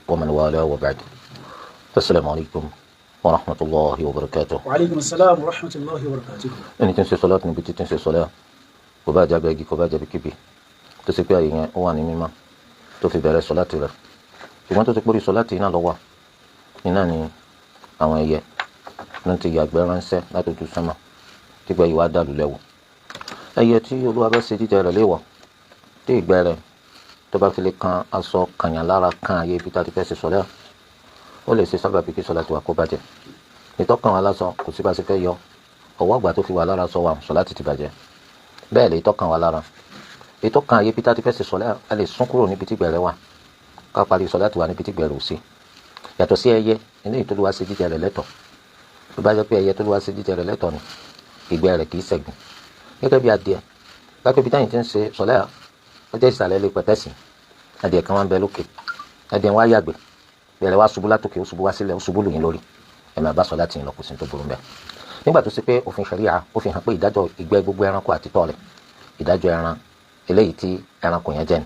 ومن والاه وبعد. السلام عليكم ورحمة الله وبركاته. وعليكم السلام ورحمة الله وبركاته. ẹni tí ń ṣe sọlá níbi tí ń ṣe sọlá kò bá jábẹ́ igi kò bá jábẹ́ kíbi tó ṣe pé àyè yẹn ó wà ní mímọ́ tó fi bẹ̀rẹ̀ sọlá tirẹ̀ ṣùgbọ́n tó ti pórí sọlá tì iná lọ́wọ́ iná ni àwọn ẹyẹ ló ń ti yàgbẹ́ ránṣẹ́ látòjú sánmà tígbà yìí wá dàlú lẹ́wọ̀. ẹyẹ tí olúwa bá ṣe jíjẹ rẹ̀ léèwọ̀ tí ìgbẹ́ rẹ̀ tó bá fi lè kan aṣọ kànyàn lára kan àyè ibi tá a ti fẹ́ ṣe sọlá ó lè ṣe sábàbí kí sọlá ti wà kó bàjẹ́. ìtọ́kàn wa lásán kò sí bá ṣe fẹ́ yọ ọwọ́ àgbà tó fi wà lára sọ wa sọlá ti bàjẹ́. bẹ́ẹ̀ lè ìtọ́kàn wa lára ìtọ́kàn ayé bí tá a ti fẹ́ ṣe sọlá a lè sún kúrò níbi tí gbẹ̀rẹ̀ wà ká parí sọlá ti wà níbi tí gbẹ̀rẹ̀ ò sí. yàtọ̀ sí ẹyẹ eléyìí tó ló wá sí jíjẹ rẹ̀ lẹ́tọ̀ tó bá jẹ́ pé ẹyẹ tó ló wá sí jíjẹ rẹ̀ lẹ́tọ̀ ni ìgbẹ́ rẹ̀ kì í ṣẹ̀gbìn gẹ́gẹ́ bí adìẹ lápẹ́ bí táyìn ti ń ṣe sọlá ọjọ́ ìsàlẹ̀ lè pẹ̀tẹ́sì adìẹ kan wá ń bẹ lókè adìẹ wá yàgbẹ́ bẹ̀rẹ̀ wá ṣubú látòkè ó ṣubú wá sílẹ̀ ó ṣubú lù yín lórí ẹ̀ máa bá sọlá tì yín lọ kò sí tó burú bẹ́ẹ̀. nígbà tó ṣe pé òfin ṣàríà ó fi hàn pé ìdájọ́ ìgbẹ́ gbogbo ẹranko àti tọ́ rẹ̀ ìdájọ́ ẹran eléyìí tí ẹranko yẹn jẹ́ ni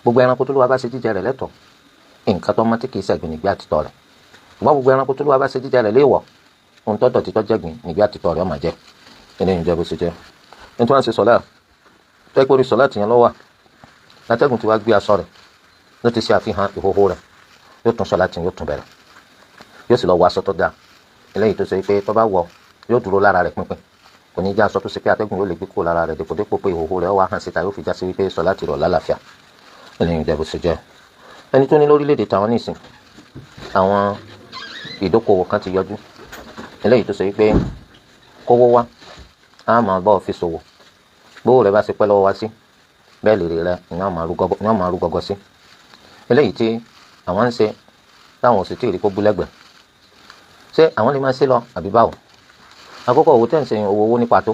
gbogbo ẹranko tó ló wá bá ṣe jíjẹ rẹ̀ lẹ́tọ̀ nǹkan tó mọ́ tí kìí ṣẹ̀gbìn nígbẹ́ àti tọ́ rẹ̀ ṣùgbọ́n gbogbo ẹranko tó ló wá bá ṣe jíjẹ rẹ̀ léèwọ̀ ohun tó dọ̀tí tó jẹ́gbìn nígbẹ́ àti tọ́ rẹ̀ ó máa jẹ́ eléyìí jẹ́ bó ṣe jẹ́. ní tí wọ́n ṣe sọlá tó ẹ́ pé orí sọlá tìyẹn lọ́wọ́ látẹ́gùn tí wàá gbé aṣọ rẹ̀ ló ti ṣe àfihàn ìhòhò rẹ̀ yóò tún sọlá tìyẹn yóò tún bẹ̀rẹ̀ yóò sì lọ wọ aṣọ tó dáa eléyìí tó ṣe pé tó bá wọ yóò dúró lára rẹ̀ pínpín kò ní já aṣọ tó ṣe pé atẹ́gùn yóò lè gbé kó lára rẹ̀ dépòdépò pé ìhòhò rẹ̀ wà hàn síta yóò fi já sí wípé sọlá ti rọ̀ lálàáfíà eléyìí jẹ́ bó ṣe jẹ́. ẹni tó ní lórílẹ̀‐èdè táwọn nísìn àwọn ìdókòwò kan ti yọjú eléyìí tó ṣe wípé kówó wá á máa bá ọ fi ṣòwò gbówó rẹ̀ bá ṣe pẹ́ lọ́wọ́ wá sí bẹ́ẹ̀ lèrè rẹ̀ ni wọ́n máa rú gọ́gọ́ sí eléyìí tí àwọn ń ṣe táwọn ò sì tí ì rí kó bú lẹ́gbẹ̀ẹ́ ṣé àwọn lè máa ṣe lọ àbí báwo. àkókò owó tẹ̀ ń ṣe owó ní pàtó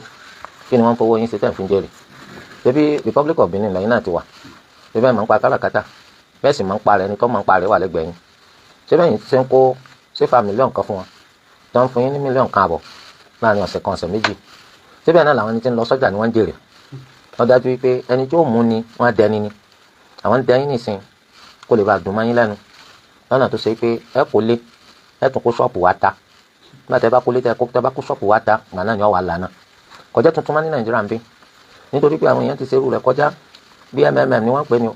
kí ni wọ́n fowó yín ṣe tẹ̀ ń fi jẹ́rìí ṣebí Republic of Benin lẹ́yìn náà ti wà ṣé bẹ́ẹ̀ máa ń pa káràkátà bẹ́ẹ̀ sì máa ń pa rẹ̀ ẹni tó máa ń pa rẹ̀ wà lẹ́gbẹ̀ẹ́ yín ṣé bẹ́ẹ̀ yín ṣe ń kó ṣéfà mílíọ̀nù kan fún wọn tó ń fún yín ní mílíọ̀nù kan àbọ̀ láàrin ọ̀sẹ̀ kan ọ̀sẹ̀ méjì ṣé bẹ́ẹ̀ náà làwọn ẹni tí ń lọ sọ́jà ni wọ́n ń jèrè wọ́n dájú wípé ẹni tí ó mú ni wọ́n á dẹni ni àwọn ń dẹyìn nìsín kó lè bá dùn mọ́ yín lẹ́nu lọ́nà tó ṣe pé ẹ kò lé ẹ tún kó ṣọ́ọ̀pù wá ta nígbà tẹ́ bá kó lé tẹ́ bá kó ṣọ́ọ̀pù wá ta gbà náà ni ọ wà lánà kọjá tuntun máa ní Nàìjíríà ń bí nítorí pé àwọn èèyàn ti ṣerú rẹ̀ kọjá bí mmm ni wọ́n ń pè ní o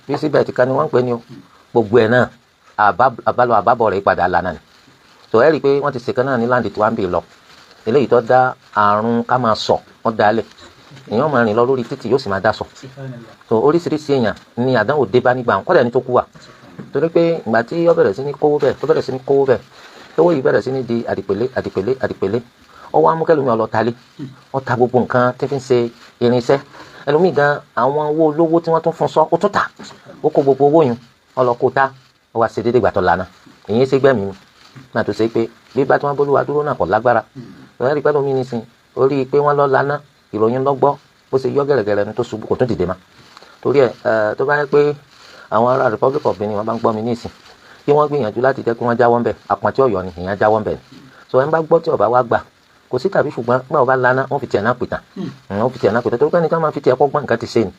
bí síbẹ̀ tìka ni wọ́n ń pè ní o gbogbo ẹ̀ náà àbálọ àbábọ̀ rẹ̀ padà lánà ni tó ẹ rí i pé wọ́n ti ṣèkan náà ní láǹdì tí wọ́n ń bì lọ eléyìí tó dá àrùn ká máa sọ wọ́n dá lẹ̀ èèyàn máa rìn lọ lórí títì yóò sì máa dá sọ tó oríṣiríṣi èèyàn ni àdánwò dé bá nígbà wọn kọ́dà ní tó kú wa torí pé ìgbà tí ó bẹ̀rẹ̀ sí ní kówó bẹ́ẹ̀ owó yìí bẹ̀rẹ̀ sí ní di àdìpèlé ọwọ́ amúkẹ́lùmí ọlọ́talé wọ́n ta gbogbo nǹkan tí fi ń ṣe irinṣẹ́ ẹlòmíì gan àwọn owó olówó tí wọ́n tún fún sọ ó tún tà ó kó gbogbo owó yìí ọlọ́kó ta ó wá ṣe déédéé gbàtọ̀ lánàá èyí ṣe gbẹ̀mí mi náà tó ṣe pé bí bá tí wọ́n bólúwa dúró náà kọ̀ lágbára lọ́yẹ́ rí pẹ́lú mi nísìn orí pé wọ́n lọ lánàá ìròyìn lọ́gbọ́ bó ṣe yọ gẹ̀rẹ́gẹ̀rẹ́ ni tó ṣubú kò tún dìde má torí ẹ̀ tó bá yẹ pé àwọn ará Republic of Benin wọn bá ń gbọ́ mi nísìn kí wọ́n gbìyànjú láti jẹ́ kí wọ́n jáwọ́ ńbẹ̀ àpọ̀ntí ọ̀yọ́ ni ìyẹn jáwọ́ ńbẹ̀ ni so ẹ̀ ń bá gbọ́ tí ọba wa gbà kò sí tàbí ṣùgbọ́n gbà ọba lana wọ́n fi tiẹ̀ náà pìtàn wọ́n fi tiẹ̀ náà pìtàn torí pé ẹnìkan máa fi tiẹ̀ kọ́gbọ́n nǹkan ti ṣe ni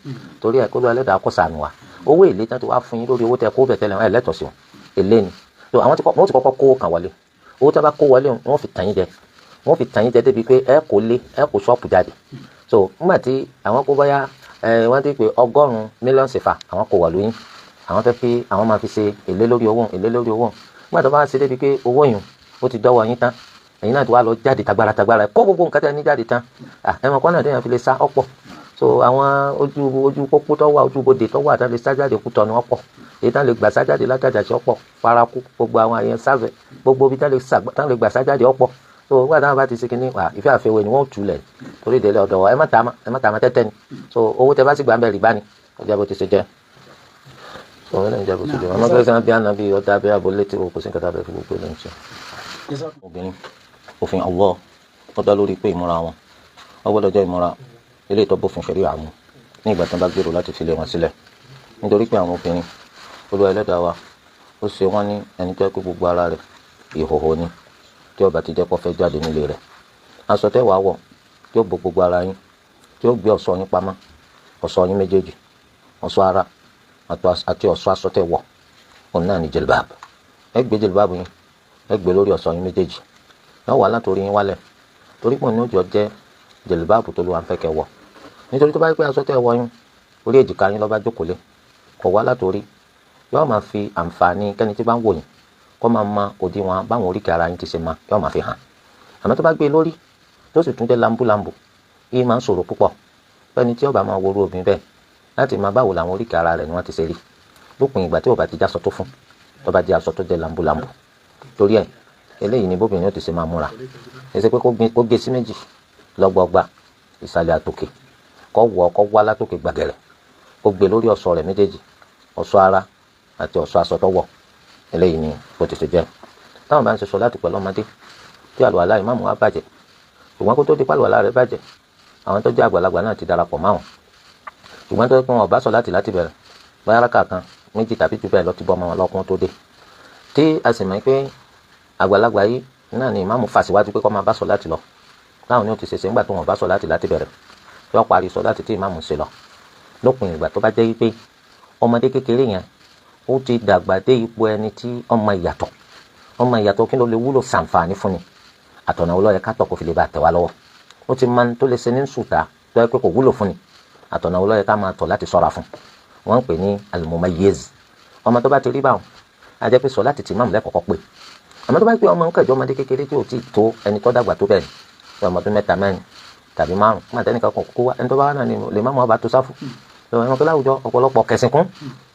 torí ẹ̀ kó ló ẹlẹ́dàá kó sànù wa owó èlé tán ti wá fún yín lórí owó tẹ kó bẹ̀ tẹ́lẹ̀ ẹ̀ lẹ́tọ̀ọ́ sí wọn èlé ni so àwọn ti kọ́kọ́ kó kàn wọlé owó tí wọ́n bá kó wọlé wọ́n fi tàn yín jẹ débi pé ẹ kò lé ẹ kò ṣọ́ọ̀pù jáde so nígbà tí àwọn kó báyà wọ́n ti pé 100 mílíọ̀nù ṣèfà àwọn kò wà lóyún àwọn fẹ́ fi àwọn máa fi ṣe èlé lórí owó nígbà tó bá ṣe débi pé owó yìí ó ti dọ́wọ́ yín tán ẹ̀yin náà ti wá lọ jáde tagbára kó gbogbo nǹkan tẹ́ ní jáde tán ẹ̀mọ̀ kan náà tẹ́yàn fi lè sá ọ̀pọ̀ so àwọn ojú pópó tó wà ojú bodè tó wà tán lè sá jáde kú tọ́ ni wọ́n pọ̀ èyí tán lè gbà sá jáde látàjà sí ọ̀pọ̀ paraku gbogbo àwọn àyẹn sáfẹ̀ gbogbo ibi tán lè gbà sá jáde ọ̀pọ̀ so nígbà táwọn bá ti ṣe kínní ìfẹ́ àfẹ́wé ni wọ́n túlẹ̀ torí ìdílé ọ̀dọ̀ wa ẹ má ta ma tẹ́tẹ́ ni so owó tẹ bá sì gbà ń bẹ̀ rìbá ni ọjà bó ti ṣe jẹ́ so wọn lẹ́yìn jẹ́ bó ti jẹ́ ọmọ bẹ́ẹ̀ sẹ́wọ́n bí àná bí ọ̀dà bí abo létí o kò sí nǹkan tá a bẹ̀ fi gbogbo lẹ́yìn ṣe. obìnrin òfin Allah ó dá lórí pé ìmúra wọn wọ́n gbọ́dọ̀ jẹ́ ìmúra ilé ìtọ́bọ̀fin ṣẹ̀ríà mu ní ìgbà tán bá gbèrò láti fi lé wọn sílẹ̀ nítorí pé àwọn obìnrin Olúwa Ẹlẹ́dàá wa ó ṣe wọ́n ní ẹni tó yẹ kó gbogbo ara rẹ̀ ìhòhò ni tí ó bá ti jẹ́ kó fẹ́ jáde nílé rẹ̀ aṣọ tẹ́ wàá wọ̀ tí ó bo gbogbo ara yín tí ó gbé ọ̀ṣọ́ yín pamọ́ ọ̀ṣọ́ yín méjèèjì ọ̀ṣọ́ ara àti ọ̀ṣọ́ aṣọ tẹ́ wọ̀ òun náà ní jilbab. Ẹ gbé jilbab yín ẹ gbé lórí ọ̀ṣọ́ yín méjèèjì yóò wà látòrí yín wálẹ̀ torí pé òun ní òjò jẹ́ jilbab tó ló wà ń fẹ́ kẹ́ wọ̀. Nítorí tó bá rí pé aṣọ tẹ́ wọ̀ yín orí èjìká yín ló bá jókòó lé kò wá látòrí yóò máa fi àǹfààní kẹ́ni tí bá ń wò yín kó máa ma òdiwọ̀n báwọn oríkèé ara yín ti ṣe máa yóò máa fi hàn. Àmọ́ tó bá gbé lórí tó sì tún jẹ́ lambulambu yìí máa ń ṣòro púpọ̀ fẹ́ni tí ó bá máa worú obìnrin bẹ́ẹ̀ láti máa báwo làwọn oríkèé ara rẹ̀ ni wọ́n ti ṣe rí lópin ìgbà tí ó bá ti jásọ tó fún tó bá jẹ́ aṣọ tó jẹ́ lambulambu. Torí ẹ̀ eléyìí ni bóbìnrin ó ti ṣe máa múra èsì pé kó gé sí méjì lọ́gbọọgba ìsàlẹ̀ àtòkè kó wọ̀ kó wá látòkè gbàgẹ̀rẹ̀ kó gbé lórí ọ̀ṣọ́ rẹ̀ méjèèjì ọ̀ṣọ́ ara àti ọ̀ṣọ́ aṣọ tó wọ̀. Eléyìí ni bó ti ṣe jẹ́. Táwọn bá ń ṣe sọ̀láàtì pẹ̀lú ọmọdé tí àlùwàlá ìmáàmù wa bàjẹ́ ṣùgbọ́n kó tó di pàlùwàlá rẹ̀ bàjẹ́ àwọn tó jẹ́ àgbàlagbà náà ti darapọ̀ máwọn ṣùgbọ́n tó kún ọ̀bá sọ̀láàtì láti bẹ̀rẹ̀ bóyá rákà kan méjì tàbí jù bẹ́ẹ̀ lọ ti bọ́ ọmọ wọn lọ́kùn tó dé tí a sì mọ̀ pé àgbàlagbà yìí náà ni ìmáàmù fà síwájú pé kó máa bá sọ̀láàtì lọ láwọn ní ó ti ṣẹ̀ṣẹ̀ nígbà tó wọn bá sọ̀láàtì láti bẹ̀rẹ̀ yóò parí sọ̀láàtì tí ìmáàmù ṣe lọ lópin ìgbà tó bá jẹ́ pé ọmọdé kékeré yẹn ó ti dàgbà dé ipò ẹni tí ọmọ ìyàtọ̀ kí ló lè wúlò sàǹfààní fún ni àtọ̀nà olóyè kátọ̀ kò fi lè bá tẹ̀ wá lọ́wọ́ ó ti máa ń tó lè ṣe ní sùtà tó yẹ pé kò wúlò fún ni àtọ̀nà olóyè ká máa tọ̀ láti sọ́ra fún wọ́n ń pè ní al-mumayyiz. Ọmọ tó bá ti rí báwọn a jẹ́ pé sọ láti tì máàmù lẹ́kọ̀ọ́kọ́ pé àmọ́ tó bá pé ọmọ nǹkan ìjọ ọmọdé kékeré tí ò tí ì tó ẹni tó dàgbà tó bẹ́ẹ̀ ni ọmọ ọdún 3 4 tàbí 5 má tẹ́nìkan kan kó wá ẹni tó bá wà náà ni lè máàmù ọba tó sáfù ẹ̀wọ̀n tó láwùjọ ọ̀pọ̀lọpọ̀ kẹsìn kún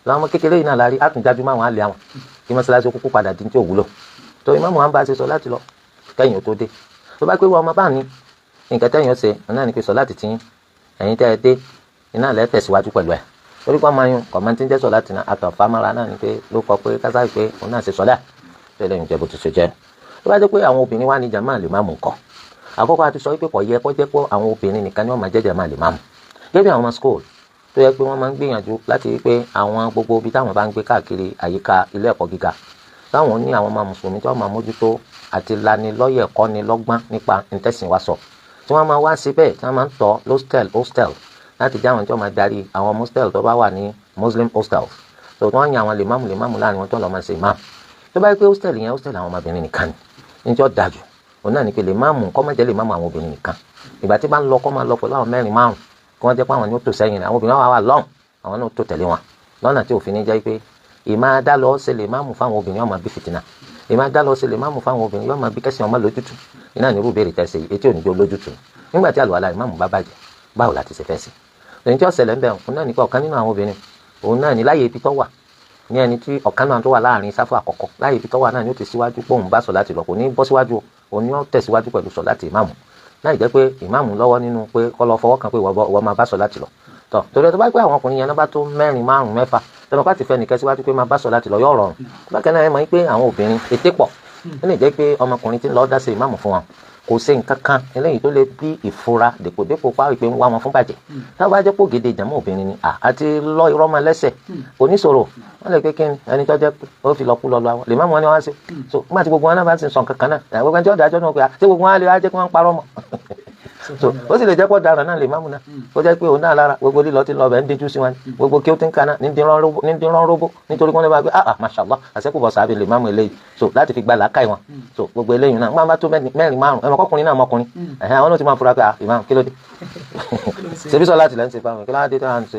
láwọn kékeré yìí náà lárí àtúnjájú máwọn àlè àwọn kí mọ́sálásí kúkú padà dín tí ò wúlò tó ìmáàmù wa ń bá ṣe sọ láti lọ kẹ́yìn ó tó dé tó bá pé wọ́n ọmọ bá ní nǹkan tẹ́yìn ó ṣe náà ni pé sọ láti tiyín ẹ̀yin tẹ́ ẹ dé iná lẹ́ tẹ̀síwájú pẹ̀lú ẹ̀ torí pé ọmọ yín kọ̀mọ́ tí ń jẹ́ sọ láti náà àtọ̀ fámára náà ni pé ló kọ pé kásá pé òun náà ṣe sọ́lá tó lẹ́yìn jẹ́ bó ti ṣe jẹ́ tó bá jẹ́ pé àwọn obìnrin wá ní jàmáà lè má mú nǹkan àkọ́kọ́ àti sọ pé kò yẹ kó jẹ́ pé àwọn obìnrin nìkan ni wọ́n máa jẹ́ jàmáà lè má mú gẹ́gẹ́ bí àwọn ọmọ school tó yẹ pé wọ́n máa ń gbìyànjú láti rí pé àwọn gbogbo ibi táwọn bá ń gbé káàkiri àyíká ilé ẹ̀kọ́ gíga táwọn ní àwọn ọmọ mùsùlùmí tí wọ́n máa mójútó àti lanilọ́yẹ̀ kọ́ni lọ́gbọ́n nípa ìtẹ̀sìn wa sọ tí wọ́n máa wá síbẹ̀ tí wọ́n máa ń tọ́ hostel láti jẹ́ àwọn tí wọ́n máa darí àwọn hostel tó bá wà ní muslim hostels tó wọ́n yan àwọn lèmámù láàrin wọn tó lọ́ máa ṣe imam tó bá yẹ pé hostel yẹn hostel àwọn ọmọbìnrin nìkan ni níjọ́ dájú òun náà ní pé lèmámù kọ́ máa jẹ́ lèmámù àwọn obìnrin nìkan ìgbà tí bá ń lọ kọ́ máa lọ pẹ̀lú àwọn 4 5 kí wọ́n jẹ́ pé àwọn ni ó tò sẹ́yìn àwọn obìnrin wà lọ́hùn àwọn náà tó tẹ̀lé wọn lọ́nà tí òfin ní jẹ́ pé ìmáa dá lọ ṣe lèmámù fáwọn obìnrin ọmọ bí fìtínà ìmáa dá lọ ṣe lèmámù fáwọn obìnrin yóò máa bí kẹ́sìn ọmọ lójútùú iná ní irú béèrè tẹ̀sí etí òníjó lójútùú nígbà tí àlùwàlá ìmáàmù bá bàjẹ́ báwo láti ṣe fẹ́ sí lẹ́yìn tí ó ṣẹlẹ̀ ń bẹ̀ òun náà ní pé ọ̀kan nínú àwọn obìnrin òun náà ní láyé ibi tó wà ní ẹni tí ọ̀kan náà tó wà láàrin sáfù àkọ́kọ́ láyé ibi tó wà náà ni ó ti síwájú pé òun bá sọ láti lọ kò ní bọ́ síwájú òun ni ó tẹ̀síwájú pẹ̀lú sọ láti ìmáàmù láì jẹ́ pé ìmáàmù lọ́wọ́ nínú pé kọ́ lọ fọwọ́ kan pé wọ́n máa bá sọ láti lọ tọ́ torí ẹ tó bá pé àwọn ọkùnrin yẹn náà bá tó 4 5 6 tẹnu ká ti fẹ́ nìkan síwájú pé máa bá sọ láti lọ yóò rọrùn bákan náà ẹ mọ̀ pé àwọn obìnrin ètè pọ̀ ó lè jẹ́ pé ọmọkùnrin tí ń lọ dá sí ìmáàmù fún wọn kò ṣe nǹkan kan eléyìí tó lè bí ìfura dèpòdépò párí pé ń wá wọn fún bàjẹ́ tá a bá jẹ́ pé ògèdè ìjàmọ́ obìnrin ni àti lọ irọ́ máa lẹ́sẹ̀ oníṣòro wọ́n lè pé kí ẹni tó jẹ́ pé ó fi lọ́kú lọ́lọ́ àwọn lè má mọ́ ni wọ́n á ṣe so nígbà tí gbogbo wọn náà bá ti sọ nǹkan kan náà gbogbo ẹni tí ó dájọ́ náà pé ṣé gbogbo wọn á lè wá jẹ́ kí wọ́n ń parọ́ mọ́ so ó sì lè jẹ́ pọ̀ dára náà lè má mú náà ó jẹ́ pé òun náà lára gbogbo lílọ ti lọ bẹ̀ ń díjú sí wọn gbogbo kí ó ti ń kaná ní dínrán róbó nítorí wọn lè máa gbé mashallah àṣẹ́kùbọ̀ sábẹ́ lè má mú eléyìí so láti fi gba làákàyè wọn so gbogbo eléyìí náà máa bá tó 4 5 ẹ̀mọ́ kọkùnrin náà mọkùnrin àwọn náà ti máa fura pé ìmáàmù kí ló dé ṣebí sọ láti lẹ́nu ṣe fáwọn kí ló dé tó à ń ṣe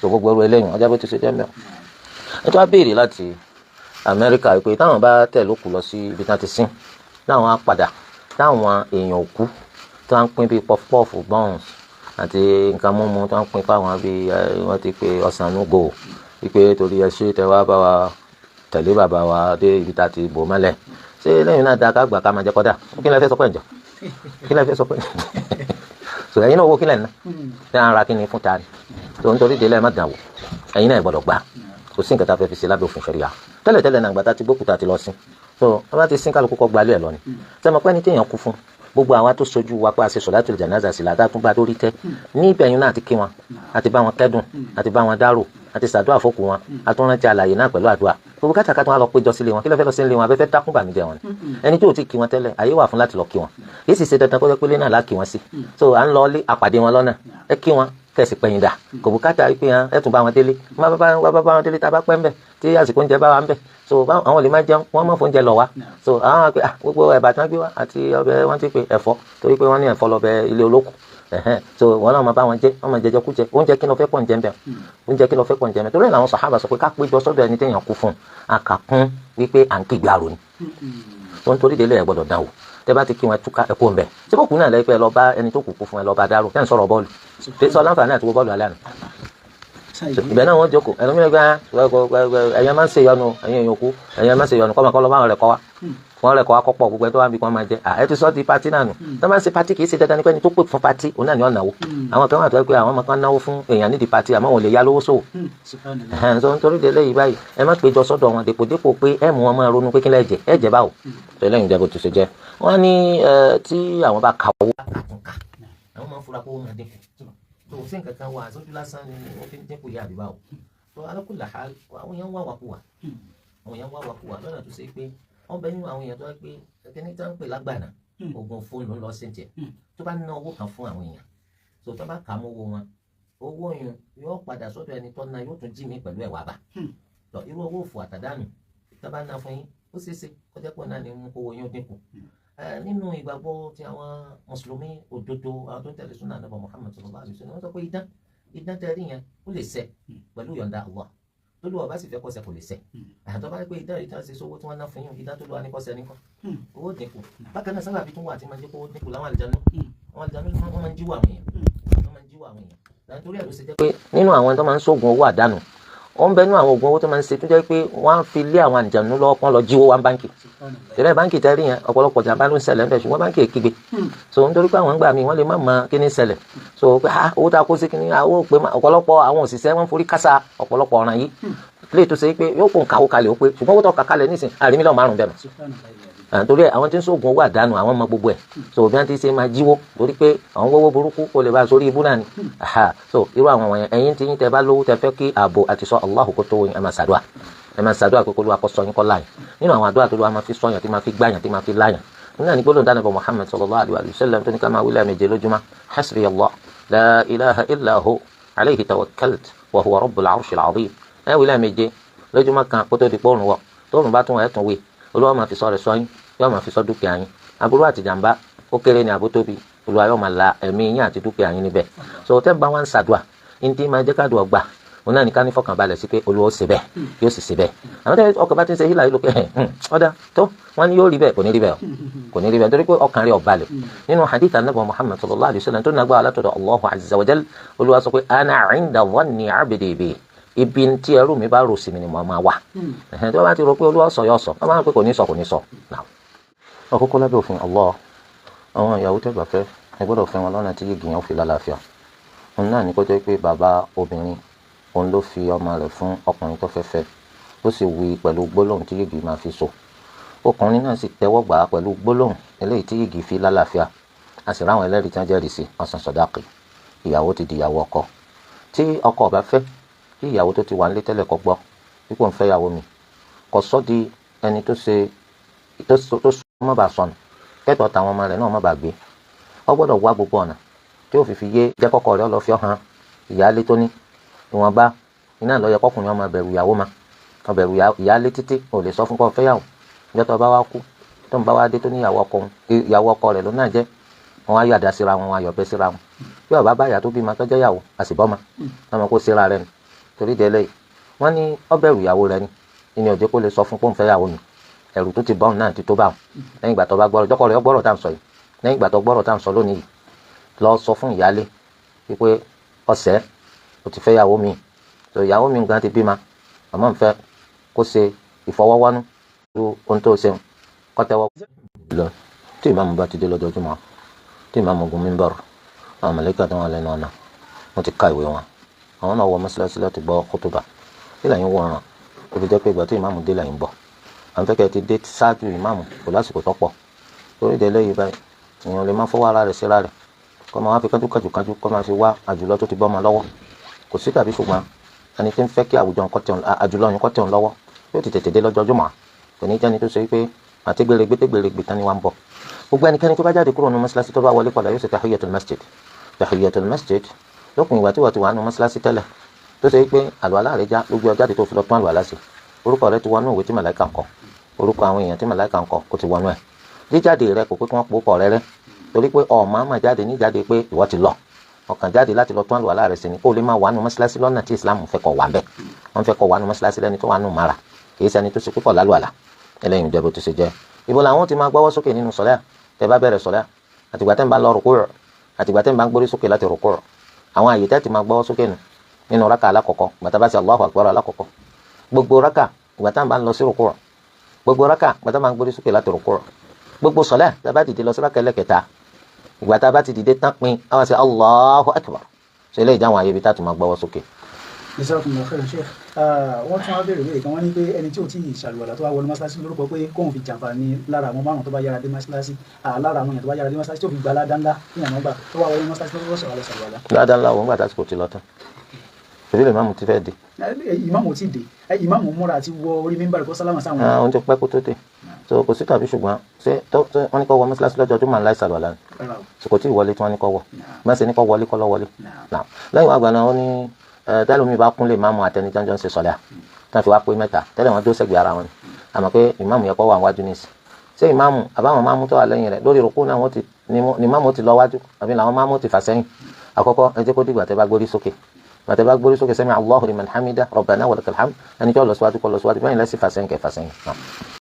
so gbogbo ẹrù eléyìí ọjà bó ti ṣe jẹ́ mẹ́ọ̀ ẹ tó wá béèrè láti Amẹ́ríkà pé táwọn bá tẹ̀ lókù lọ sí ibi tí wọ́n ti sìn táwọn á padà táwọn èèyàn òkú tó ń pín bíi pọfupọ́ọ̀fù buns àti nǹkan mímu tó ń pín fáwọn bíi wọ́n ti pe ọ̀sánúgò wípé torí ẹ ṣe tẹ wá bá wa tẹ̀lé bàbá wa dé ibi tá a ti bò mọ́lẹ̀ ṣé lẹ́yìn náà dáa ká gbà ká máa jẹ́ kọ́dà kí lẹ fẹ́ sọ pé ǹjọ́ kí lẹ fẹ́ sọ pé so ẹ̀yin náà owó kí lẹ̀ ná ṣé à ń ra kí ni fún ta ni tó ń torí délẹ̀ má dàn wò ẹ̀yin náà gbọ́dọ̀ gbà kò sí nǹkan tá a fẹ́ fi ṣe lábẹ́ òfin ṣẹ̀ríà tẹ́lẹ̀tẹ́lẹ̀ náà gbàtà ti gbókùtà ti lọ sí so wọ́n bá ti sin kálukú kọ́ gbalẹ̀ lọ ni sẹ́mi pẹ́ ní téèyàn kú fún gbogbo àwa tó sojú wa pé a ṣe sọ̀látùl jánásà sí làdá tún bá lórí tẹ́ ní ìbẹ̀yìn náà àti kí wọn àti bá wọn kẹ́dùn àti bá wọn dárò àti ṣàdúrà fókù wọn àtúnrántí àlàyé náà pẹ̀lú àdúrà gbogbo kátàkátà wọn lọ péjọ sílé wọn kí ló fẹ́ lọ sí ilé wọn abẹ́fẹ́ dákún bàmíjẹ wọn ẹni tí ò ti kí wọn tẹ́lẹ̀ àyè wà fún láti lọ kí wọn yìí sì ṣe dandan kó jẹ́ pé lé náà lá kí wọn sí so à ń lọ lé àpàdé wọn lọ́nà ẹ kí wọn kẹ́sì pẹ̀yìn dà kò bùkátà pé ẹ tún bá wọn délé má bá wọn délé tá a bá pẹ́ ń bẹ̀ tí àsìkò oúnjẹ bá wà ń bẹ̀ so àwọn lè má jẹun wọ́n mọ̀ fún oúnjẹ lọ wá so àwọn pé gbogbo ẹ̀bà tán gbé wá àti ọbẹ̀ wọ́n ti pè ẹ̀fọ́ torí pé wọ́n ní ẹ̀fọ́ lọ́bẹ̀ ilé olókùn so wọn náà máa bá wọn jẹ wọn máa jẹjẹ kú jẹ oúnjẹ kí ló fẹ́ pọ̀ ń jẹ ń bẹ̀ oúnjẹ kí ló fẹ́ pọ̀ ń jẹ ń bẹ̀ torí làwọn sàhábà sọ pé ká péjọ sọ́dọ̀ ẹni téèyàn kú fún àkàkún wípé à ń kígbe àrò ni tó ń torí délé ẹ̀ gbọ́dọ̀ dánwò tẹ bá ti kí wọn túká ẹ̀kọ́ ń bẹ̀ tí kò kú náà lẹ́yìn pé ẹ lọ bá ẹni tó kù kú fún ẹ lọ bá dárò tẹ́ ń sọ̀rọ̀ bọ́ọ̀lù tí sọ láǹfààní àti wo bọ́ọ̀lù alẹ́ àná ibẹ̀ náà wọ́n jókòó ẹlòmíràn gbá ẹ̀yàn máa ń ṣe ìyọnu ẹ̀yìn ìyókù ẹ̀yàn máa ń ṣe ìyọnu kọ́mọ kọ́ lọ́ bá wọn rẹ̀ kọ́ wa wọn rẹ̀ kọ́ wa kọ́pọ̀ gbogbo ẹ̀ tó wà bí wọ́n máa jẹ ẹ ti sọ di pati náà nù tó máa ń ṣe pati kì í ṣe dandan ní pé ẹni tó pè fún pati òun náà ni ọ̀nà wo àwọn kan wà tó yẹ pé àwọn ọmọ kan náwó fún èèyàn nídìí pati àmọ́ wọn ò lè yá lówó sòwò so nítorí délé yìí báyìí ẹ má péjọ sọ́dọ̀ wọn dèpòdépò pé ẹ mú wọn máa ronú pé kí lẹ jẹ ẹ jẹ báwo tẹ́lẹ̀ ìjẹ bó ti ṣe jẹ wọn ní tí àwọn bá ka owó àwọn máa ń fura pé ó máa dínkù tó òfin kankan wà sójú lásán ni wọ́n fi ń dínkù yá àbí báwo tó alákùlà àwọn èèyàn wà wàkúwà lọ́nà tó ṣe pé wọ́n bẹ nínú àwọn èèyàn tó wá pé kíní tó ń pè lágbàna oògùn fóònù lọ sí tiẹ̀ tó bá ná owó kan fún àwọn èèyàn tó tó bá kà á mọ́ owó wọn owó yẹn yóò padà sọ́dọ̀ ẹni tó ná yóò tún jí mi pẹ̀lú ẹ̀wà bá lọ irú owó òfò àtàdánù tó bá ná fún yín ó ṣeéṣe kó jẹ́ pé náà ni mú owó yín dínkù nínú ìgbàgbọ́ ti àwọn mùsùlùmí òdodo àwọn tó ń tẹ̀lé súnà Ànábì Muhammad sallallahu alaihi wasallam wọ́n sọ pé idán tẹ́rí yẹn ó lè ṣẹ pẹ̀lú yọ̀ǹda Allah tolu ọba sì fẹ́ kọsẹ̀ kò lè ṣẹ àtọ́ bá rí pé idán ìtàn ṣe sówó tí wọ́n ná fún yín idán tó lọ́wọ́ ní kọsẹ̀ nìkan owó dínkù bákan náà sábà fi tún wà àti máa jẹ́ kó owó dínkù láwọn àlìjánu wọ́n máa ń jíwò àwọn èèyàn nítorí ẹ̀ ló ṣe jẹ́ pé nínú àwọn tó máa ń ṣoògùn owó àdánù ó ń bẹ nínú àwọn oògùn owó tó máa ń ṣe tó jẹ́ pé wọ́n á fi lé àwọn àlìjánu lọ́wọ́ kán lọ jíwó wá báńkì tẹ́lẹ̀ báńkì tẹ́rí yẹn ọ̀pọ̀lọpọ̀ jàmbá ló ń ṣẹlẹ̀ ńbẹ̀ ṣùgbọ́n báńkì èkigbe so nítorí pé àwọn ń gbà mí wọ́n lè má mọ kí ní ṣẹlẹ̀ so pé owó tá a kó sí kí ní àwọn òpè ọ̀pọ̀lọpọ̀ àwọn òṣìṣẹ́ wọn forí kásá ọ̀pọ̀lọpọ̀ ọ̀ràn yìí lè tó ṣe pé yóò kó nǹkan kalẹ̀ ó pé ṣùgbọ́n owó tó kà kalẹ̀ nísìn àrí mílíọ̀nù márùn-ún bẹ̀rẹ̀ torí ẹ̀ àwọn tí ń ṣoògùn owó àdánù àwọn ọmọ gbogbo ẹ̀ so bí wọ́n ti ṣe máa jíwó torí pé àwọn wọ́wọ́ burúkú kò lè bá sórí ibú náà ni so irú àwọn wọ̀nyẹn ẹ̀yin tí yín tẹ bá lówó tẹ fẹ́ kí ààbò àti sọ Allahu kó tó ẹ máa ṣàdúrà pé kó ló wà kó sọ yín kọ́ láyìn nínú àwọn àdúrà tó ló wà máa fi sọyàn tí máa fi gbáyàn tí máa fi láyàn nínú àní gbólóhùn dáná bọ̀ Muhammad sallallahu alaihi wa sallam tó ní ká máa wílẹ̀ méje lójúmọ́ hasbi Allah la ilaha illa hu alayhi tawakkaltu wa huwa rabbul arshil azim ẹ wílẹ̀ méje lójúmọ́ kan kó tó di pọ́ọ̀rùn wọ̀ tóòrùn bá tún ẹ̀ tún wé Olúwa máa fi sọ rẹ̀ sọ yín yóò máa fi sọ dúkìá yín aburú àti jàmbá ó kéré ní àbó tóbi Olúwa yóò máa la ẹ̀mí yín àti dúkìá yín níbẹ̀ so tẹ́ bá wọn ń ṣàdúà ní tí máa jẹ́ káàdùn ọgbà òun náà ní ká ní fọkànbalẹ̀ sí pé Olúwa ó ṣe bẹ́ẹ̀ yóò sì ṣe bẹ́ẹ̀ àwọn tẹ́lẹ̀ ọkọ̀ bá ti ń ṣe hílà yìí ló pé ọ̀dà tó wọ́n ní yóò rí bẹ́ẹ̀ kò ní rí bẹ́ẹ̀ nítorí pé ọkàn rẹ̀ ò balẹ̀ nínú hadith Ànábì Muhammad sallallahu alaihi wasallam tó nàgbà alátọ̀dọ̀ Allahu azza wa jal Olúwa sọ pé ana inda dhanni abdi bi ibi tí ẹrú mi bá rò sí mi ni mo máa wà tí wọ́n bá ti rò pé Olúwa sọ yóò sọ wọ́n máa ń pè kò ní sọ ọkọ̀kọ́ lábẹ́ òfin Allah àwọn ìyàwó tẹ́ bá fẹ́ ẹ gbọ́dọ̀ fẹ́ wọn lọ́nà tí yìgì yẹn ó fi lálàáfíà òun náà ní kó jẹ́ pé bàbá obìnrin òun ló fi ọmọ rẹ̀ fún ọkùnrin tó fẹ́ fẹ́ ó sì wí pẹ̀lú gbólóhùn tí yìgì máa fi so ọkùnrin náà sì tẹ́wọ́ gbà á pẹ̀lú gbólóhùn eléyìí tí yìgì fi lálàáfíà a sì ráwọn ẹlẹ́rìí tí wọ́n jẹ́rìí sí wọ́n san sọ̀dáàkì ìyàwó ti di ìyàwó ọkọ tí ọkọ bá fẹ́ kí ìyàwó tó ti wà nílé tẹ́lẹ̀ kó gbọ́ pípò ń fẹ́ ìyàwó mi kò sọ́ di ẹni tó má bàa sọnù kẹ́tọ̀ọ́ táwọn ọmọ rẹ̀ náà má bàa gbé ọ gbọ́dọ̀ wá gbogbo ọ̀nà tí ó fi yé jẹ́ kọ́kọ́ rẹ̀ lọ fi hàn ìyáálé tó ní ìwọ̀nba iná lọ yẹ kọ́kùnrin ọmọ bẹ̀rù ìyàwó ma ọbẹ̀rù ìyáálé títí ò lè sọ fún kọ́ fẹ́yàwó ìjọ́ tó bá wá kú tó ń bá wá dé tó ní ìyàwó ọkọ rẹ̀ ló náà jẹ́ wọn á yàdá síra wọn á yọ̀bẹ síra wọn bí ọba bá yà tó bímọ tọ́jọ́ ìyàwó àsìbọ́mọ ọmọ kó síra rẹ̀ nù torí délé yìí wọ́n ní ọbẹ̀rù ìyàwó rẹ̀ ni ìní òjò kó lè sọ fún pọ́ńfẹ́yàwó mi ẹ̀rù tó ti bọ́ọ̀n náà ti tó báwọn lẹ́yìn ìgbà tó bá gbọ́rọ̀ jọ́kọ̀ rẹ̀ gbọ́rọ̀ tá à ń sọ yìí lẹ́yìn ìgbà tó gbọ́rọ̀ tá à ń sọ lónìí yìí lọ sọ fún ìyáálé wípé ọ̀sẹ̀ ó ti fẹ́ ìyàwó mi tó ìyàwó mi gan ti bímọ àmọ́ ń fẹ́ kó ṣe ìfọwọ́wọ́nú tó ohun tó ṣe kọ́tẹ́wọ́. lọ tí ìmáàmù bá ti dé lọ́jọ́júmọ́ tí ìmáàmù gun mímbàrù àwọn màláíkà tó wà lẹ́nu ọ̀nà wọ́n ti ká ìwé wọn àwọn náà wọ mọ́ṣáláṣí láti gbọ́ kútúbà kí lẹ́yìn wọ̀ràn ó fi jẹ́ pé ìgbà tí ìmáàmù dé lẹ́yìn bọ̀ àwọn fẹ́kẹ́ ti dé ṣáájú ìmáàmù kò lásìkò tó pọ̀ torí ìdẹ́lẹ́ yìí báyìí èèyàn lè má fọwọ́ ara rẹ̀ síra rẹ̀ kọ́ máa wá fi kájú kọ́ máa fi wá àjùlọ tó ti bọ́ ọmọ lọ́wọ́ kò sí tàbí ṣùgbọ́n ẹni tí ń fẹ́ kí àjùlọ yẹn kọ́ tẹ̀hún lọ́wọ́ yóò ti tètè dé lọ́jọ́júmọ́ kò ní jẹ́ni tó ṣe pé àti gbèrègbè tán ni wà ń bọ̀ gbogbo ẹnikẹ́ni tó bá jáde kúrò ní mọ́ṣáláṣí tó bá wọlé padà yóò ṣe tahiyatul masjid lópin ìgbà tí wọ́n ti wà nù mọ́ṣáláṣí tẹ́lẹ̀ tó ṣe pé àlùwàlá rẹ̀ já lójú ọjà tó fi lọ tún àlùwàlá sí orúkọ rẹ̀ ti wọnú ìwé tí màláìka ń kọ orúkọ àwọn èèyàn tí màláìka ń kọ kó ti wọnú ẹ̀ jíjáde rẹ̀ kò pé kí wọ́n pòókọ rẹ̀ rẹ́ torí pé ọ̀ọ́mà jáde ní jáde pé ìwọ ti lọ ọkàn jáde láti lọ tún àlùwàlá rẹ̀ sí ni kó lè máa wà nù mọ́ṣáláṣí lọ́nà tí Islam fẹ́ kó wà bẹ́ẹ̀ wọ́n fẹ́ kó wà nù mọ́ṣáláṣí lẹ́ni tó wà nù mara kì í ṣẹni tó ṣe púpọ̀ lálùwàlá ẹlẹ́yin ìjẹ́bù tó ṣe jẹ́ ibo làwọn ti máa gbọ́wọ́ sókè nínú sọ́lá tẹ́ bá bẹ̀rẹ̀ sọ́lá àtìgbà tẹ́ ń bá lọ rùkú rẹ̀ àtìgbà tẹ́ ń bá ń gbórí sókè láti rùkú rẹ̀ àwọn àyè tẹ́ ti máa gbọ́wọ́ sókè nínú rákà alákọ̀ọ́kọ́ gbàtà bá ṣe Allahu Akbar alákọ̀ọ́kọ́ gbogbo rákà ìgbà tá à ń bá ń lọ sí rùkú rẹ̀ gbogbo rákà ìgbà tá à ń bá ń gbórí sókè láti rùkú rẹ̀ gbogbo sọ́lá tá a bá dìde lọ sí rákà ẹlẹ́kẹta ìgbà tá a bá ti dìde tán pin àwọn ṣe Allahu Akbar ṣe lè jáwọn àyè ibi tá a ti máa gbọ́wọ́ sókè. Jazakumullahu khairan Sheikh. Wọ́n tún wá béèrè wéyè kan wọ́n ní pé ẹni tí ò tí ì ṣàlùwàlá tó wá wọlé mọ́ṣáláṣí lórúkọ pé kóun fi jàǹfààní lára àwọn márùn tó bá yára dé mọ́ṣáláṣí lára àwọn èèyàn tó bá yára dé mọ́ṣáláṣí tó fi gba aládá ńlá ní àná gbà tó wá wọlé mọ́ṣáláṣí tó sọ̀rọ̀ ṣàlùwàlá. ládàá ńlá òun gbà tásìkò ti lọ tán torí lè máàmù ti fẹ́ dé. ìmáàmù ti dé ìmáàmù múra àti wọ orí mímbàrì kó sálámà sáwọn. ohun tó pẹ́ kó tó dé so kò sí tàbí ṣùgbọ́n ṣé wọ́n ní kó wọ mọ́ṣáláṣí lọ́jọ́ ọdún màá láì ṣàlùwàlá ni so kò tí ì wọlé tí wọ́n ní kó wọ̀ mẹ́sẹ̀ ní kó wọlé kó lọ́ wọlé. lẹ́yìn wàgbà náà ó ní tẹ́lómi bá kúnlé ìmáàmù àtẹnijọ́njọ́ ń ṣe sọ́lá tán fi wá pé mẹ́ta tẹ́lẹ̀ wọn dó sẹ́gbẹ̀ẹ́ ara wọn ni àmọ́ pé ìmáàmù yẹ kó wà wájú nísì ṣé ìmáàmù àbáwọn máàmù tó wà lẹ́yìn rẹ̀ lórí rúkú náà ni ìmáàmù ti lọ wájú àbí làwọn máàmù ti fà sẹ́yìn àkọ́kọ́ ẹ jẹ́ kó dìgbà tẹ́ bá gbórí sókè gbàtẹ́ bá gbórí sókè sami Allahu liman hamida rabbana wa lakal hamd ẹni tí wọ́n lọ síwájú kọ́ lọ síwájú bẹ́ẹ̀ ni lẹ́sìn fà sẹ́yìn kẹ́ fà sẹ́yìn náà.